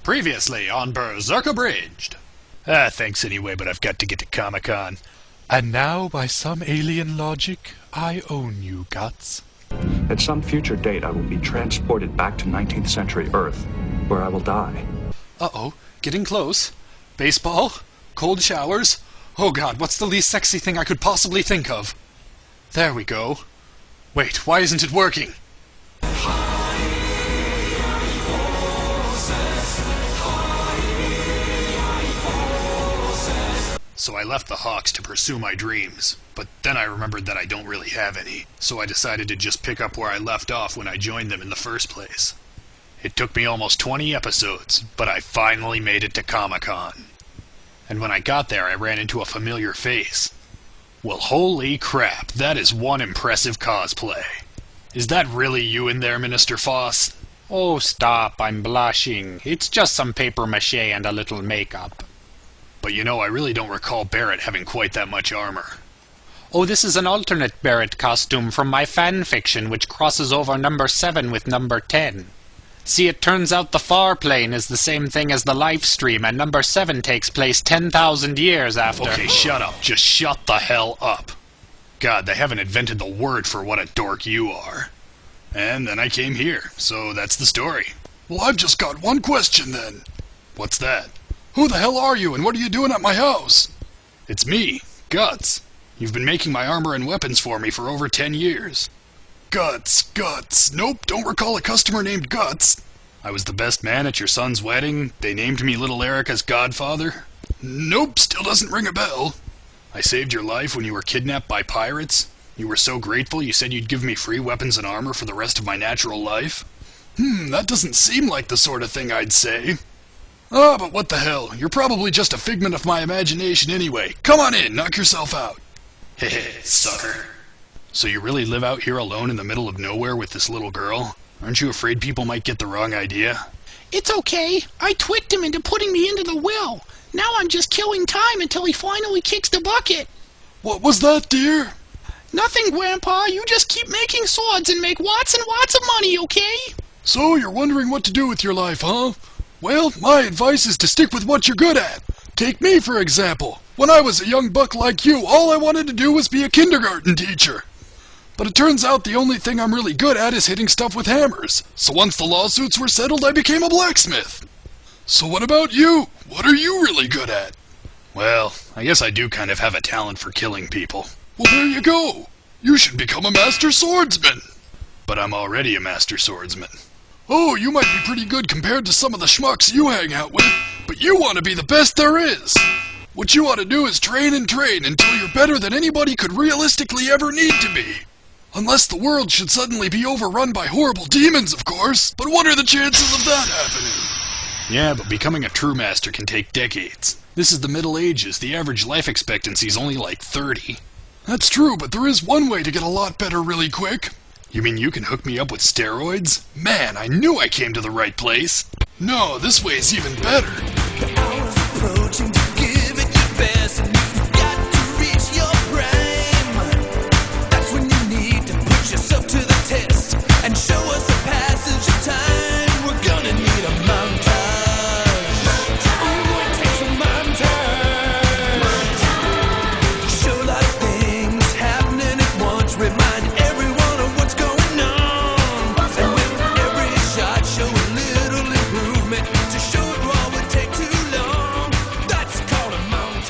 Previously on Berserk Abridged. Thanks anyway, but I've got to get to Comic-Con. And now, by some alien logic, I own you, Guts. At some future date, I will be transported back to 19th century Earth, where I will die. Uh-oh, getting close. Baseball? Cold showers? Oh god, what's the least sexy thing I could possibly think of? There we go. Wait, why isn't it working? So I left the Hawks to pursue my dreams, but then I remembered that I don't really have any, so I decided to just pick up where I left off when I joined them in the first place. It took me almost 20 episodes, but I finally made it to Comic-Con. And when I got there, I ran into a familiar face. Well, holy crap, that is one impressive cosplay. Is that really you in there, Minister Foss? Oh, stop, I'm blushing. It's just some papier-mâché and a little makeup. But you know, I really don't recall Barrett having quite that much armor. Oh, this is an alternate Barrett costume from my fan fiction, which crosses over number 7 with number 10. See, it turns out the far plane is the same thing as the live stream, and number 7 takes place 10,000 years after. Okay, shut up. Just shut the hell up. God, they haven't invented the word for what a dork you are. And then I came here, so that's the story. Well, I've just got one question then. What's that? Who the hell are you, and what are you doing at my house? It's me, Guts. You've been making my armor and weapons for me for over 10 years. Guts. Nope, don't recall a customer named Guts. I was the best man at your son's wedding. They named me Little Erica's godfather. Nope, still doesn't ring a bell. I saved your life when you were kidnapped by pirates. You were so grateful you said you'd give me free weapons and armor for the rest of my natural life. That doesn't seem like the sort of thing I'd say. But what the hell, you're probably just a figment of my imagination anyway. Come on in, knock yourself out. Heh, sucker. So you really live out here alone in the middle of nowhere with this little girl? Aren't you afraid people might get the wrong idea? It's okay. I twicked him into putting me into the will. Now I'm just killing time until he finally kicks the bucket. What was that, dear? Nothing, Grandpa. You just keep making swords and make lots and lots of money, okay? So you're wondering what to do with your life, huh? Well, my advice is to stick with what you're good at. Take me, for example. When I was a young buck like you, all I wanted to do was be a kindergarten teacher. But it turns out the only thing I'm really good at is hitting stuff with hammers. So once the lawsuits were settled, I became a blacksmith. So what about you? What are you really good at? Well, I guess I do kind of have a talent for killing people. Well, there you go. You should become a master swordsman. But I'm already a master swordsman. Oh, you might be pretty good compared to some of the schmucks you hang out with, but you want to be the best there is. What you ought to do is train and train until you're better than anybody could realistically ever need to be. Unless the world should suddenly be overrun by horrible demons, of course. But what are the chances of that happening? Yeah, but becoming a true master can take decades. This is the Middle Ages. The average life expectancy is only like 30. That's true, but there is one way to get a lot better really quick. You mean you can hook me up with steroids? Man, I knew I came to the right place. No, this way is even better. The hour's approaching to give it your best, and you've got to reach your prime. That's when you need to put yourself to the test and show us the passage of time. We're gonna need a montage. Ooh, it takes a montage. To show like things happening at once, remind everyone of what's going on. And with every shot, show a little improvement. To show it all would take too long. That's called a montage.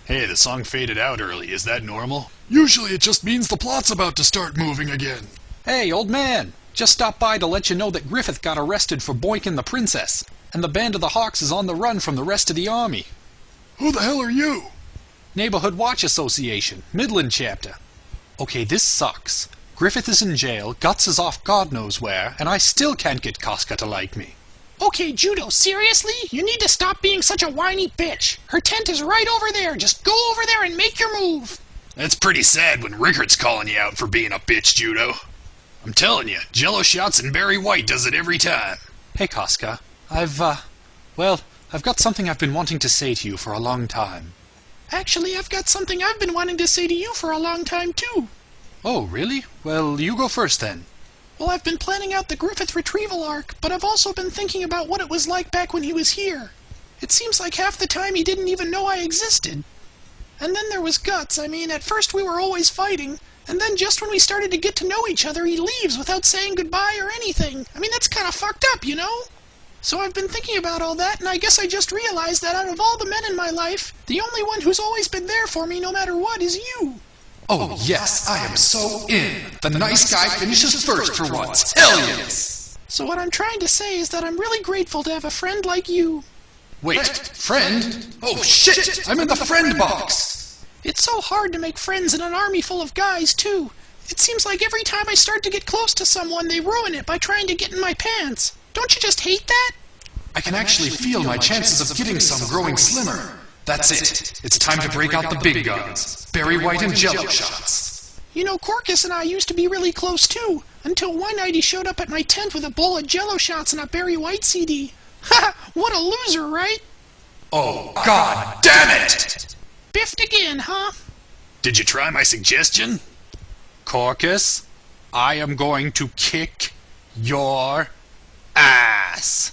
Hey, the song faded out early. Is that normal? Usually it just means the plot's about to start moving again. Hey, old man! Just stopped by to let you know that Griffith got arrested for boinking the princess, and the Band of the Hawks is on the run from the rest of the army. Who the hell are you? Neighborhood Watch Association, Midland chapter. Okay, this sucks. Griffith is in jail, Guts is off God knows where, and I still can't get Casca to like me. Okay, Judo, seriously? You need to stop being such a whiny bitch. Her tent is right over there. Just go over there and make your move. That's pretty sad when Rickard's calling you out for being a bitch, Judo. I'm telling you, Jello shots and Barry White does it every time. Hey, Casca. I've got something I've been wanting to say to you for a long time. Actually, I've got something I've been wanting to say to you for a long time, too. Oh, really? Well, you go first then. Well, I've been planning out the Griffith retrieval arc, but I've also been thinking about what it was like back when he was here. It seems like half the time he didn't even know I existed. And then there was Guts. I mean, at first we were always fighting, and then just when we started to get to know each other, he leaves without saying goodbye or anything. I mean, that's kind of fucked up, you know? So I've been thinking about all that, and I guess I just realized that out of all the men in my life, the only one who's always been there for me no matter what is you. Oh yes, I am so in. The nice guy finishes first for once. Hell yes! So what I'm trying to say is that I'm really grateful to have a friend like you. Wait, friend? Oh shit! I'm in the friend box! It's so hard to make friends in an army full of guys, too. It seems like every time I start to get close to someone, they ruin it by trying to get in my pants. Don't you just hate that? I can actually feel my chances of getting some growing slimmer. That's it. It's time to break out the big guns. Berry White and Jello shots. You know, Corcus and I used to be really close, too, until one night he showed up at my tent with a bowl of Jello shots and a Berry White CD. Ha! What a loser, right? Oh, god damn it! Biffed again, huh? Did you try my suggestion? Corcus, I am going to kick your ass.